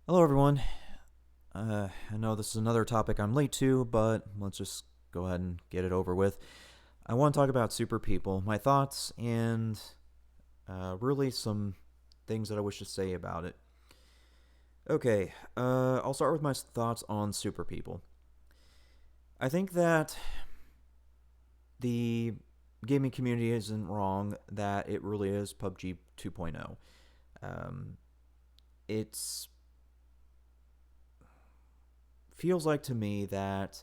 Hello, everyone. I know this is another topic I'm late to, but let's just go ahead and get it over with. I want to talk about super people, my thoughts, and really some things that I wish to say about it. Okay, I'll start with my thoughts on super people. I think that the gaming community isn't wrong that it really is PUBG 2.0. Um, it's feels like to me that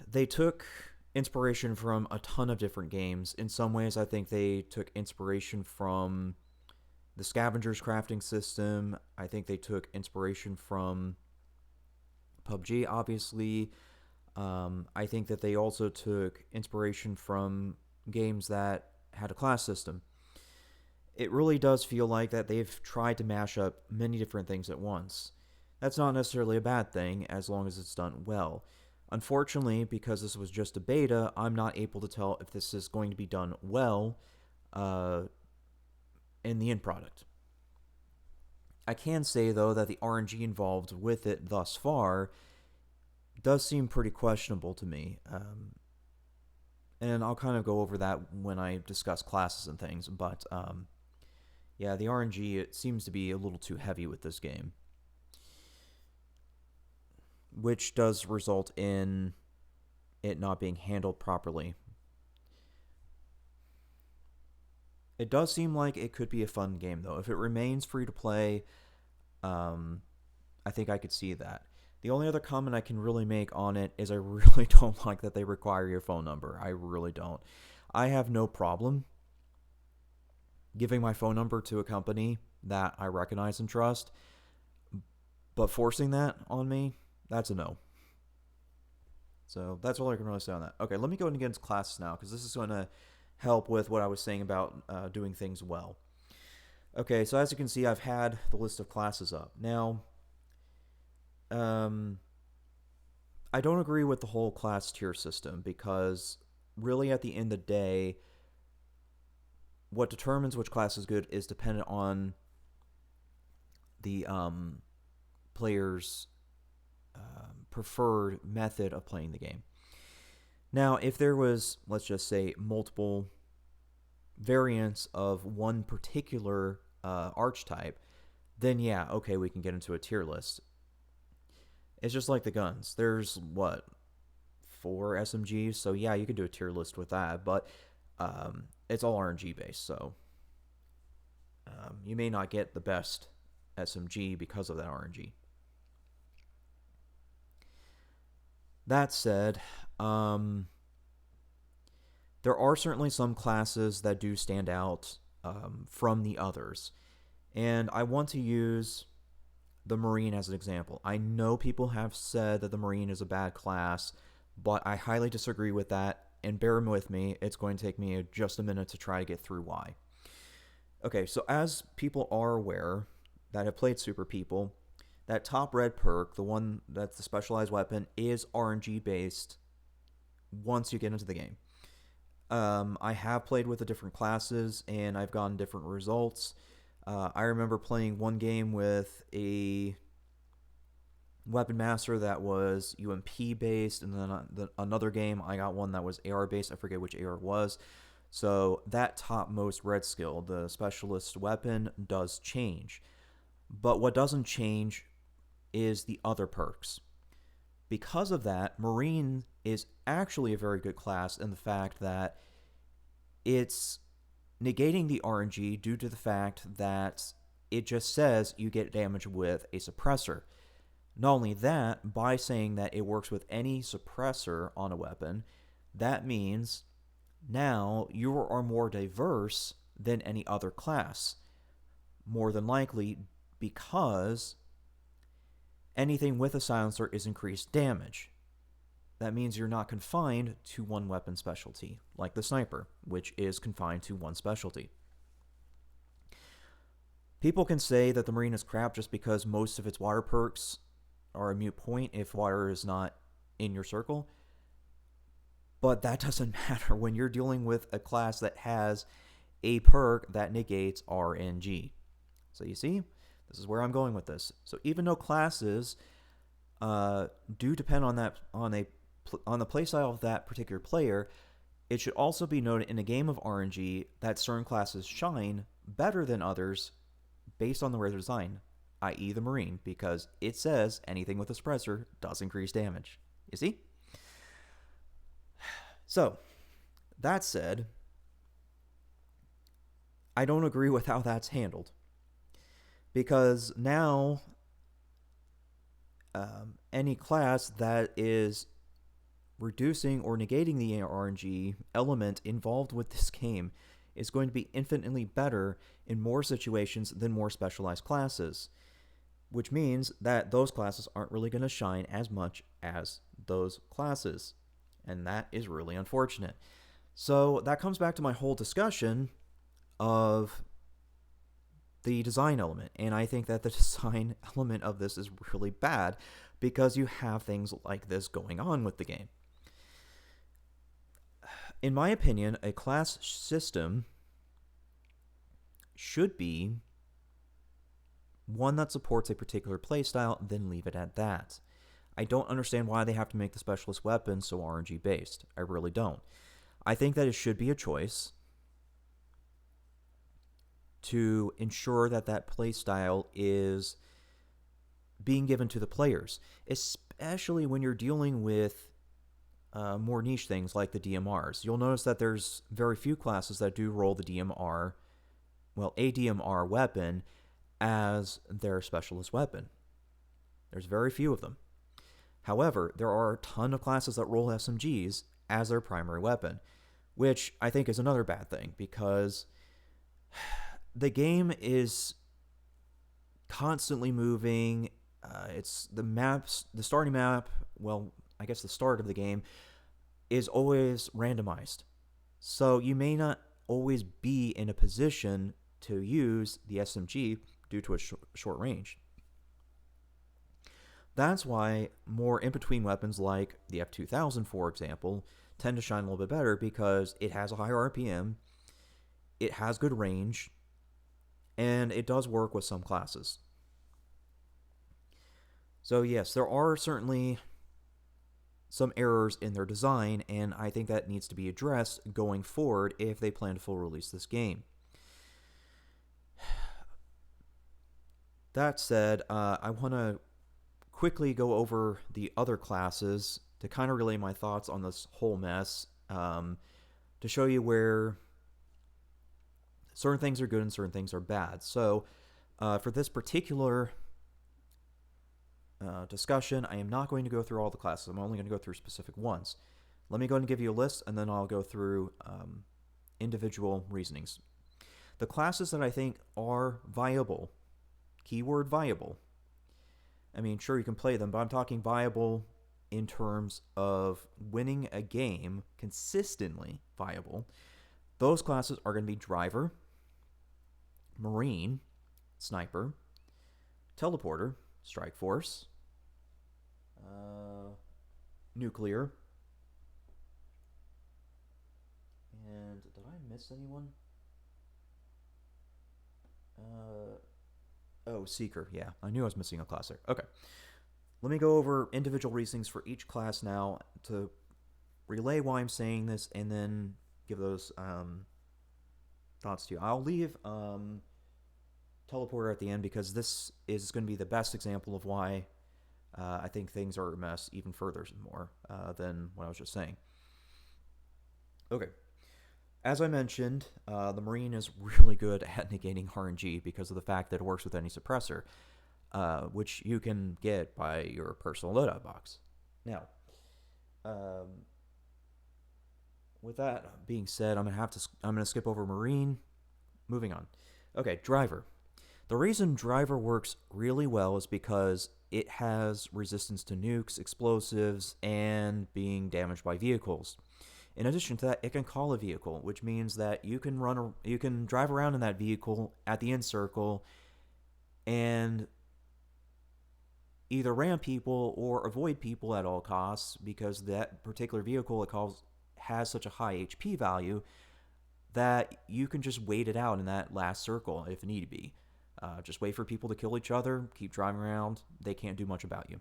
they took inspiration from a ton of different games. In some ways, I think they took inspiration from the Scavengers crafting system. I think they took inspiration from PUBG, obviously. I think that they also took inspiration from games that had a class system. It really does feel like that they've tried to mash up many different things at once. That's not necessarily a bad thing as long as it's done well. Unfortunately, because this was just a beta, I'm not able to tell if this is going to be done well uh, in the end product. I can say, though, that the RNG involved with it thus far does seem pretty questionable to me. And I'll kind of go over that when I discuss classes and things. But yeah, the RNG, it seems to be a little too heavy with this game, which does result in it not being handled properly. It does seem like it could be a fun game, though. If it remains free to play, I think I could see that. The only other comment I can really make on it is I really don't like that they require your phone number. I really don't. I have no problem giving my phone number to a company that I recognize and trust, but forcing that on me, that's a no. So that's all I can really say on that. Okay, let me go into classes now because this is going to help with what I was saying about doing things well. Okay, so as you can see, I've had the list of classes up. Now, um, I don't agree with the whole class tier system because really at the end of the day, what determines which class is good is dependent on the player's preferred method of playing the game. Now, if there was, let's just say, multiple variants of one particular archetype, then yeah, okay, we can get into a tier list. It's just like the guns. There's what, 4 SMGs, so yeah, you could do a tier list with that, but it's all RNG based, so you may not get the best SMG because of that RNG. That said, there are certainly some classes that do stand out from the others. And I want to use the Marine as an example. I know people have said that the Marine is a bad class, but I highly disagree with that. And bear with me, it's going to take me just a minute to try to get through why. Okay, so as people are aware that have played Super People, that top red perk, the one that's the specialized weapon, is RNG based once you get into the game. I have played with the different classes and I've gotten different results. I remember playing one game with a weapon master that was UMP based, and then another game I got one that was AR based. I forget which AR it was. So that topmost red skill, the specialist weapon, does change. But what doesn't change is the other perks. Because of that, Marine is actually a very good class in the fact that it's negating the RNG due to the fact that it just says you get damage with a suppressor. Not only that, by saying that it works with any suppressor on a weapon, that means now you are more diverse than any other class. More than likely because anything with a silencer is increased damage. That means you're not confined to one weapon specialty, like the sniper, which is confined to one specialty. People can say that the Marine is crap just because most of its water perks are a moot point if water is not in your circle. But that doesn't matter when you're dealing with a class that has a perk that negates RNG. So you see, This is where I'm going with this. So even though classes do depend on the playstyle of that particular player, it should also be noted in a game of RNG that certain classes shine better than others based on the way they're designed, i.e. the Marine, because it says anything with a suppressor does increase damage. You see? So, that said, I don't agree with how that's handled. Because now, any class that is reducing or negating the RNG element involved with this game is going to be infinitely better in more situations than more specialized classes, which means that those classes aren't really going to shine as much as those classes, and that is really unfortunate. So that comes back to my whole discussion of the design element, and I think that the design element of this is really bad because you have things like this going on with the game. In my opinion, a class system should be one that supports a particular playstyle, then leave it at that. I don't understand why they have to make the specialist weapon so RNG based. I really don't. I think that it should be a choice to ensure that that playstyle is being given to the players, especially when you're dealing with more niche things like the DMRs. You'll notice that there's very few classes that do roll the DMR, well, a DMR weapon as their specialist weapon. There's very few of them. However, there are a ton of classes that roll SMGs as their primary weapon, which I think is another bad thing because the game is constantly moving. It's the starting map, well, I guess the start of the game is always randomized. So you may not always be in a position to use the SMG due to its short range. That's why more in-between weapons like the F2000, for example, tend to shine a little bit better because it has a higher RPM, it has good range, and it does work with some classes. So yes, there are certainly some errors in their design, and I think that needs to be addressed going forward if they plan to full release this game. That said, I want to quickly go over the other classes to kind of relay my thoughts on this whole mess, to show you where certain things are good and certain things are bad. So for this particular discussion, I am not going to go through all the classes. I'm only going to go through specific ones. Let me go ahead and give you a list, and then I'll go through individual reasonings. The classes that I think are viable, keyword viable. I mean, sure, you can play them, but I'm talking viable in terms of winning a game, consistently viable. Those classes are going to be Driver, Marine, Sniper, Teleporter, Strike Force, Nuclear, and did I miss anyone? Seeker, yeah. I knew I was missing a class there. Okay. Let me go over individual reasonings for each class now to relay why I'm saying this and then give those thoughts to you. I'll leave Teleporter at the end because this is going to be the best example of why I think things are a mess even further more than what I was just saying. Okay. As I mentioned, the Marine is really good at negating RNG because of the fact that it works with any suppressor, which you can get by your personal loadout box. Now, with that being said, I'm gonna skip over Marine. Moving on. Okay, Driver. The reason Driver works really well is because it has resistance to nukes, explosives, and being damaged by vehicles. In addition to that, it can call a vehicle, which means that you can drive around in that vehicle at the end circle and either ram people or avoid people at all costs because that particular vehicle it calls has such a high HP value that you can just wait it out in that last circle if need be. Just wait for people to kill each other, keep driving around, they can't do much about you.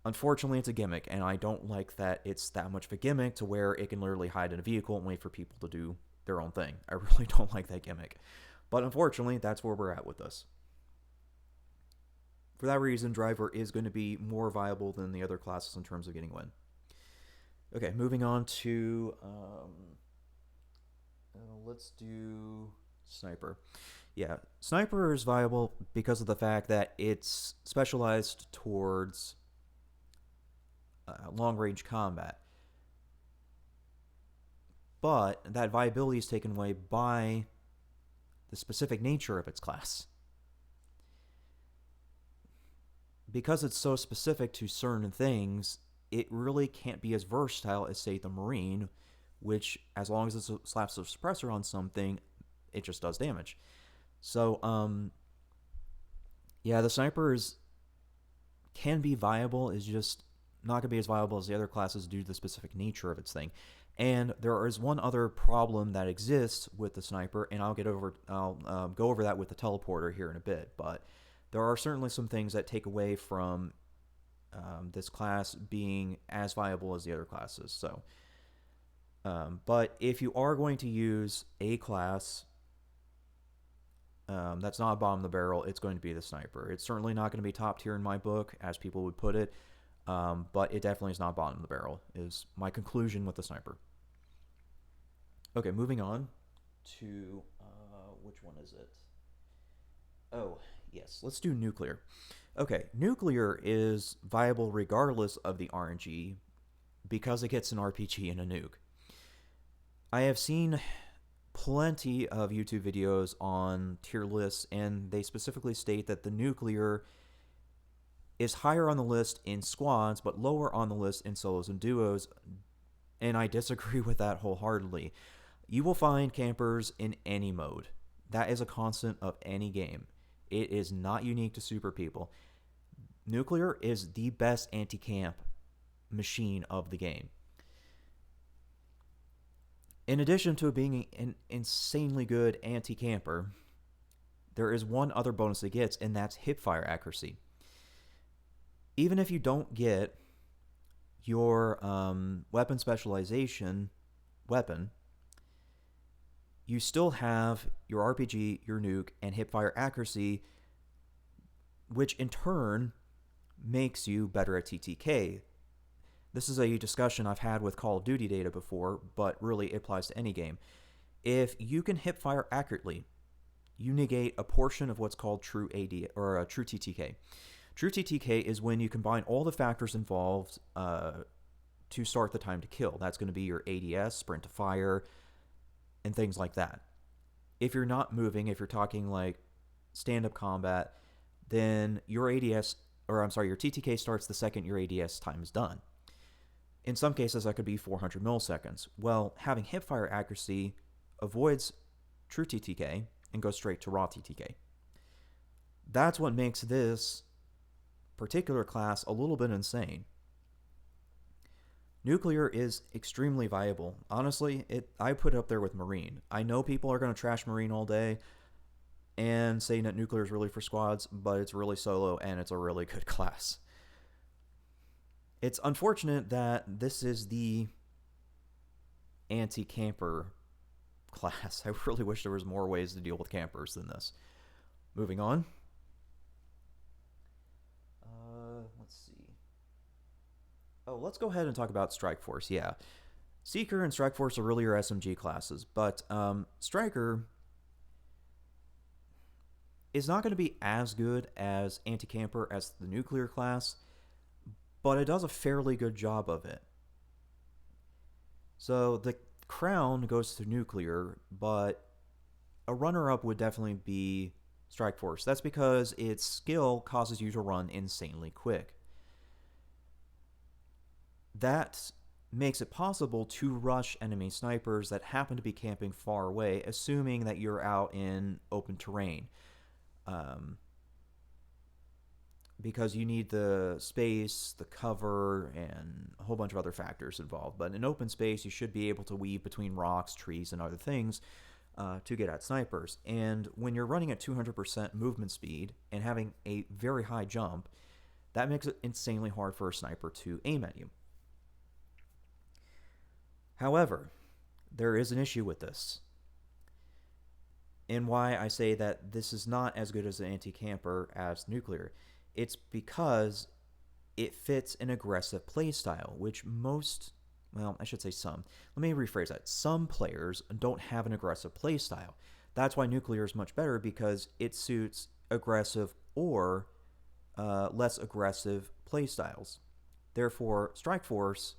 Unfortunately, it's a gimmick, and I don't like that it's that much of a gimmick to where it can literally hide in a vehicle and wait for people to do their own thing. I really don't like that gimmick. But unfortunately, that's where we're at with this. For that reason, Driver is going to be more viable than the other classes in terms of getting win. Okay, moving on to... let's do Sniper. Yeah, Sniper is viable because of the fact that it's specialized towards long-range combat. But that viability is taken away by the specific nature of its class. Because it's so specific to certain things, it really can't be as versatile as, say, the Marine, which, as long as it slaps a suppressor on something, it just does damage. So, yeah, the Sniper can be viable, is just not going to be as viable as the other classes due to the specific nature of its thing. And there is one other problem that exists with the Sniper, and I'll go over that with the Teleporter here in a bit, but there are certainly some things that take away from this class being as viable as the other classes. So, but if you are going to use a class that's not bottom of the barrel, it's going to be the Sniper. It's certainly not going to be top tier in my book, as people would put it, but it definitely is not bottom of the barrel, is my conclusion with the Sniper. Okay, moving on to, which one is it? Oh, yes, let's do Nuclear. Okay, Nuclear is viable regardless of the RNG because it gets an RPG and a nuke. I have seen plenty of YouTube videos on tier lists, and they specifically state that the Nuclear is higher on the list in squads, but lower on the list in solos and duos, and I disagree with that wholeheartedly. You will find campers in any mode. That is a constant of any game. It is not unique to super people. Nuclear is the best anti-camp machine of the game. In addition to being an insanely good anti-camper, there is one other bonus it gets, and that's hipfire accuracy. Even if you don't get your weapon specialization weapon, you still have your RPG, your nuke, and hipfire accuracy, which in turn makes you better at TTK. This is a discussion I've had with Call of Duty data before, but really it applies to any game. If you can hipfire accurately, you negate a portion of what's called true AD or true TTK. True TTK is when you combine all the factors involved to start the time to kill. That's going to be your ADS, sprint to fire, and things like that. If you're not moving, if you're talking like stand-up combat, then your your TTK starts the second your ADS time is done. In some cases, that could be 400 milliseconds. Well, having hipfire accuracy avoids true TTK and goes straight to raw TTK. That's what makes this particular class a little bit insane. Nuclear is extremely viable. Honestly, I put it up there with Marine. I know people are going to trash Marine all day and saying that Nuclear is really for squads, but it's really solo and it's a really good class. It's unfortunate that this is the anti-camper class. I really wish there was more ways to deal with campers than this. Moving on. Let's see. Oh, let's go ahead and talk about Strike Force. Yeah. Seeker and Strike Force are really your SMG classes, but Striker is not going to be as good as anti-camper as the Nuclear class, but it does a fairly good job of it. So the crown goes to Nuclear, but a runner-up would definitely be Strike Force. That's because its skill causes you to run insanely quick. That makes it possible to rush enemy snipers that happen to be camping far away, assuming that you're out in open terrain. Because you need the space, the cover, and a whole bunch of other factors involved. But in open space, you should be able to weave between rocks, trees, and other things to get at snipers. And when you're running at 200% movement speed and having a very high jump, that makes it insanely hard for a sniper to aim at you. However, there is an issue with this. And why I say that this is not as good as an anti-camper as nuclear. It's because it fits an aggressive playstyle, which most, well, I should say some. Let me rephrase that. Some players don't have an aggressive playstyle. That's why nuclear is much better, because it suits aggressive or less aggressive playstyles. Therefore, Strike Force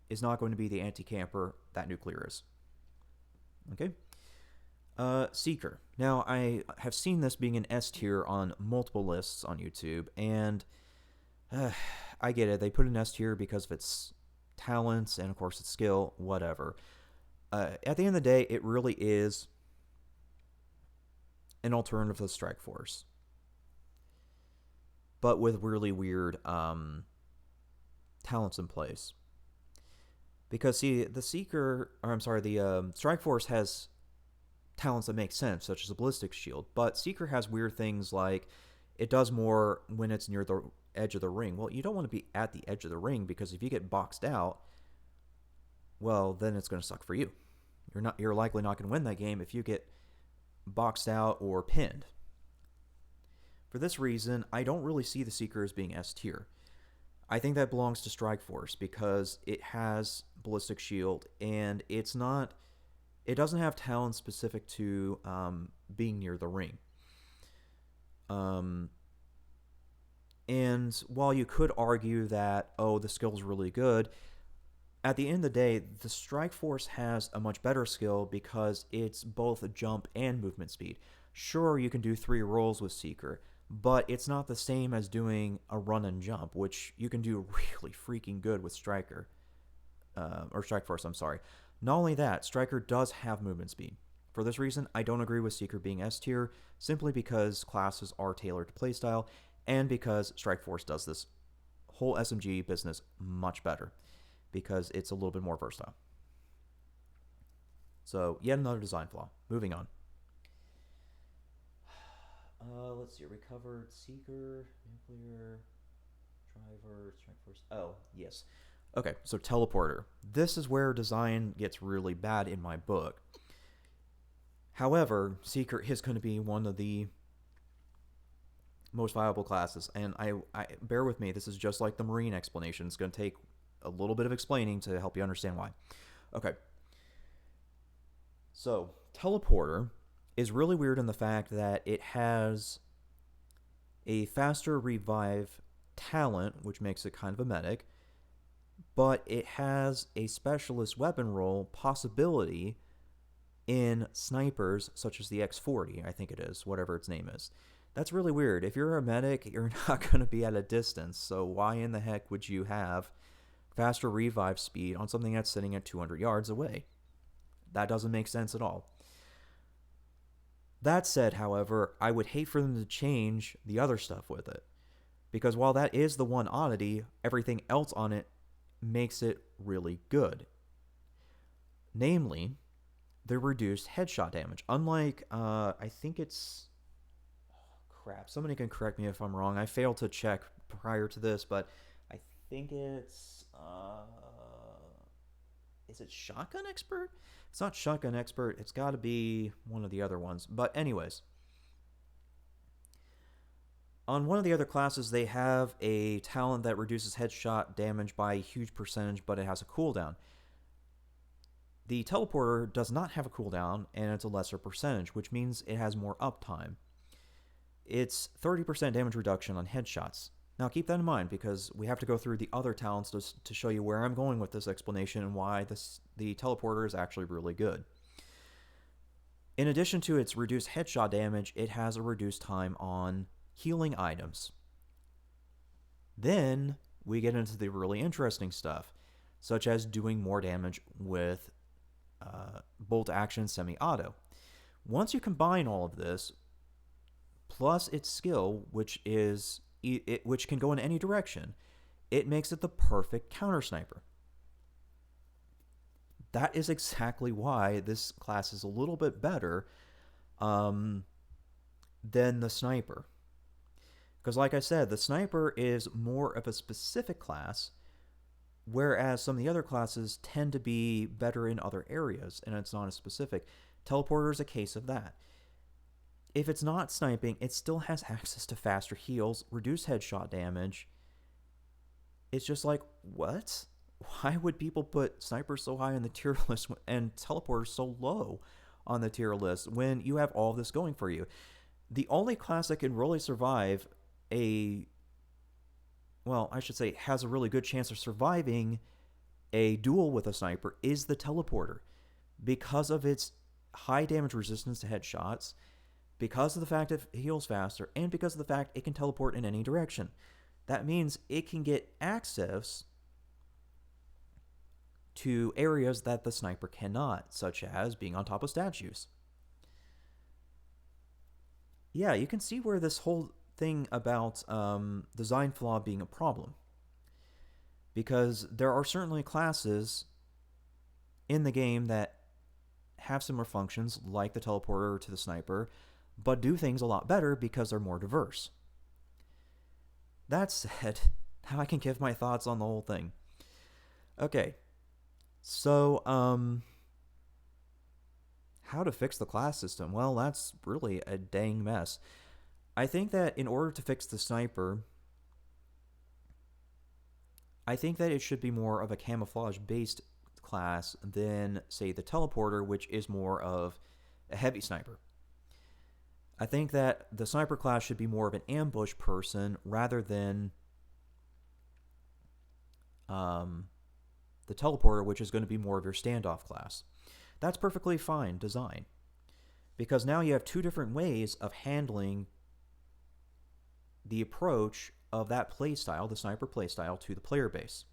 is not going to be the anti-camper that nuclear is. Okay? Seeker. Now, I have seen this being an S tier on multiple lists on YouTube, and I get it. They put an S tier because of its talents and, of course, its skill, whatever. At the end of the day, it really is an alternative to Strike Force, but with really weird talents in place. Because, see, the Strike Force has talents that make sense, such as a ballistic shield, but Seeker has weird things like it does more when it's near the edge of the ring. Well, you don't want to be at the edge of the ring, because if you get boxed out, well, then it's going to suck for you. You're likely not going to win that game if you get boxed out or pinned. For this reason, I don't really see the Seeker as being S tier. I think that belongs to Strike Force because it has ballistic shield, and it doesn't have talent specific to being near the ring. And while you could argue that, the skill's really good, at the end of the day, the Strike Force has a much better skill because it's both a jump and movement speed. Sure, you can do 3 rolls with Seeker, but it's not the same as doing a run and jump, which you can do really freaking good with Strike Force, I'm sorry. Not only that, Striker does have movement speed. For this reason, I don't agree with Seeker being S tier, simply because classes are tailored to playstyle, and because Strike Force does this whole SMG business much better, because it's a little bit more versatile. So, yet another design flaw. Moving on. Let's see, recovered, Seeker, nuclear, driver, Strike Force. Oh, yes. Okay, so teleporter. This is where design gets really bad in my book. However, Seeker is going to be one of the most viable classes, and I bear with me, this is just like the Marine explanation. It's going to take a little bit of explaining to help you understand why. Okay. So, teleporter is really weird in the fact that it has a faster revive talent, which makes it kind of a medic, but it has a specialist weapon roll possibility in snipers, such as the X40, I think it is, whatever its name is. That's really weird. If you're a medic, you're not going to be at a distance, so why in the heck would you have faster revive speed on something that's sitting at 200 yards away? That doesn't make sense at all. That said, however, I would hate for them to change the other stuff with it, because while that is the one oddity, everything else on it makes it really good. Namely, the reduced headshot damage. Unlike, I think it's... crap, somebody can correct me if I'm wrong. I failed to check prior to this, but I think it's... is it Shotgun Expert? It's not Shotgun Expert. It's got to be one of the other ones. But anyways, on one of the other classes, they have a talent that reduces headshot damage by a huge percentage, but it has a cooldown. The teleporter does not have a cooldown, and it's a lesser percentage, which means it has more uptime. It's 30% damage reduction on headshots. Now keep that in mind, because we have to go through the other talents to show you where I'm going with this explanation and why the teleporter is actually really good. In addition to its reduced headshot damage, it has a reduced time on healing items. Then we get into the really interesting stuff, such as doing more damage with bolt action semi-auto. Once you combine all of this, plus its skill, which can go in any direction, it makes it the perfect counter sniper. that is exactly why this class is a little bit better um, than the sniper. Because, like I said, the sniper is more of a specific class, whereas some of the other classes tend to be better in other areas, and it's not as specific. Teleporter is a case of that. If it's not sniping, it still has access to faster heals, reduced headshot damage. It's just like, what? Why would people put snipers so high on the tier list and teleporters so low on the tier list when you have all this going for you? The only class that can really survive a, well, I should say, has a really good chance of surviving a duel with a sniper is the teleporter because of its high damage resistance to headshots, because of the fact it heals faster, and because of the fact it can teleport in any direction. That means it can get access to areas that the sniper cannot, such as being on top of statues. Yeah, you can see where this whole thing about design flaw being a problem. Because there are certainly classes in the game that have similar functions, like the teleporter to the sniper, but do things a lot better because they're more diverse. That said, now I can give my thoughts on the whole thing. Okay, so, how to fix the class system? Well, that's really a dang mess. I think that in order to fix the sniper, I think that it should be more of a camouflage-based class than, say, the teleporter, which is more of a heavy sniper. I think that the sniper class should be more of an ambush person rather than the teleporter, which is going to be more of your standoff class. That's perfectly fine design, because now you have two different ways of handling the approach of that playstyle, the sniper playstyle, to the player base.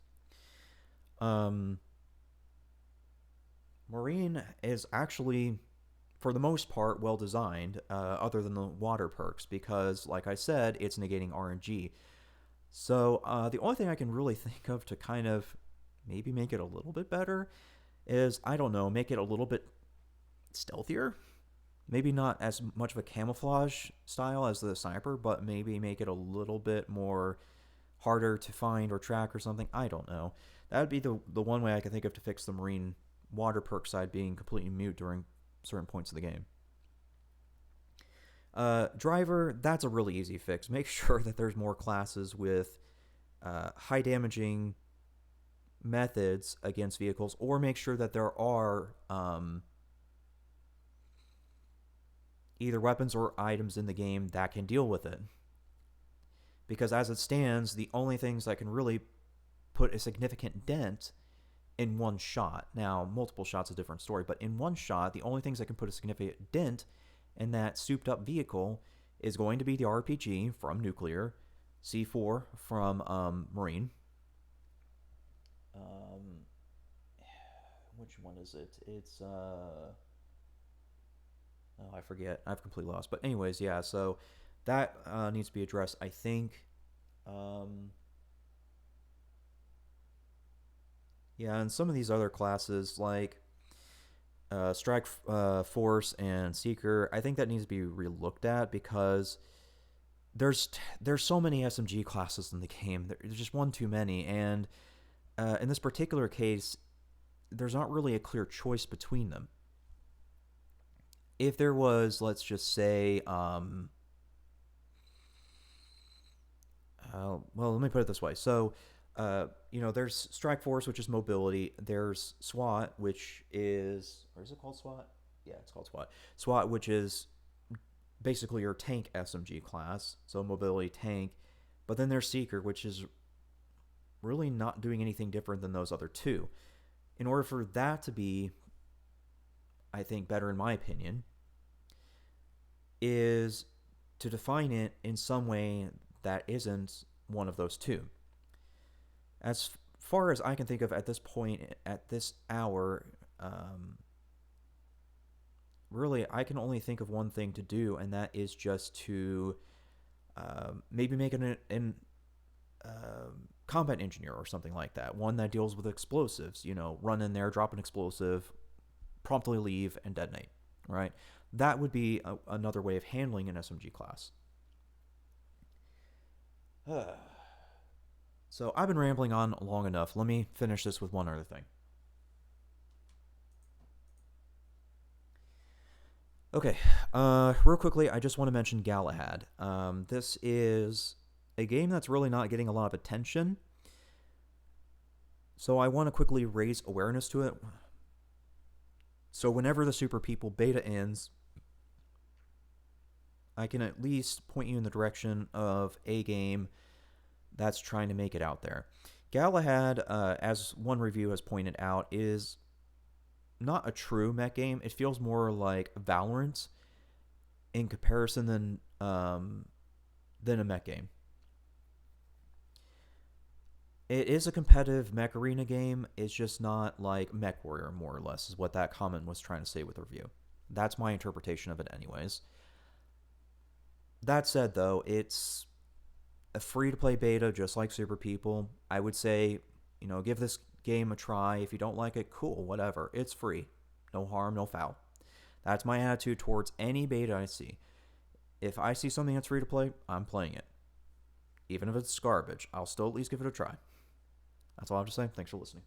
Marine is actually, for the most part, well designed, other than the water perks, because, like I said, it's negating RNG. So the only thing I can really think of to kind of maybe make it a little bit better is, I don't know, make it a little bit stealthier. Maybe not as much of a camouflage style as the sniper, but maybe make it a little bit more harder to find or track or something. I don't know. That would be the one way I can think of to fix the Marine water perk side being completely mute during certain points of the game. Driver, that's a really easy fix. Make sure that there's more classes with high damaging methods against vehicles, or make sure that there are either weapons or items in the game that can deal with it. Because as it stands, the only things that can really put a significant dent in one shot, now multiple shots is a different story, but in one shot, the only things that can put a significant dent in that souped up vehicle is going to be the RPG from Nuclear, C4 from Marine. Which one is it? It's oh, I forget. I've completely lost. But anyways, yeah. So that needs to be addressed. I think. Yeah, and some of these other classes like Strike Force and Seeker, I think that needs to be relooked at, because there's so many SMG classes in the game. There's just one too many, and in this particular case, there's not really a clear choice between them. If there was, let's just say, well, let me put it this way. So, there's Strike Force, which is mobility. There's SWAT, which is, or is it called SWAT? Yeah, it's called SWAT. SWAT, which is basically your tank SMG class, so mobility tank. But then there's Seeker, which is really not doing anything different than those other two. In order for that to be, I think, better in my opinion, is to define it in some way that isn't one of those two. As far as I can think of at this point, at this hour, really, I can only think of one thing to do, and that is just to maybe make an combat engineer or something like that. One that deals with explosives, run in there, drop an explosive, promptly leave, and detonate, right? That would be another way of handling an SMG class. So I've been rambling on long enough. Let me finish this with one other thing. Okay, real quickly, I just want to mention Galahad. This is a game that's really not getting a lot of attention, so I want to quickly raise awareness to it. So whenever the Super People beta ends, I can at least point you in the direction of a game that's trying to make it out there. Galahad, as one review has pointed out, is not a true mech game. It feels more like Valorant in comparison than a mech game. It is a competitive mech arena game. It's just not like Mech Warrior, more or less, is what that comment was trying to say with the review. That's my interpretation of it anyways. That said, though, it's a free-to-play beta, just like Super People. I would say, give this game a try. If you don't like it, cool, whatever. It's free. No harm, no foul. That's my attitude towards any beta I see. If I see something that's free to play, I'm playing it. Even if it's garbage, I'll still at least give it a try. That's all I have to say. Thanks for listening.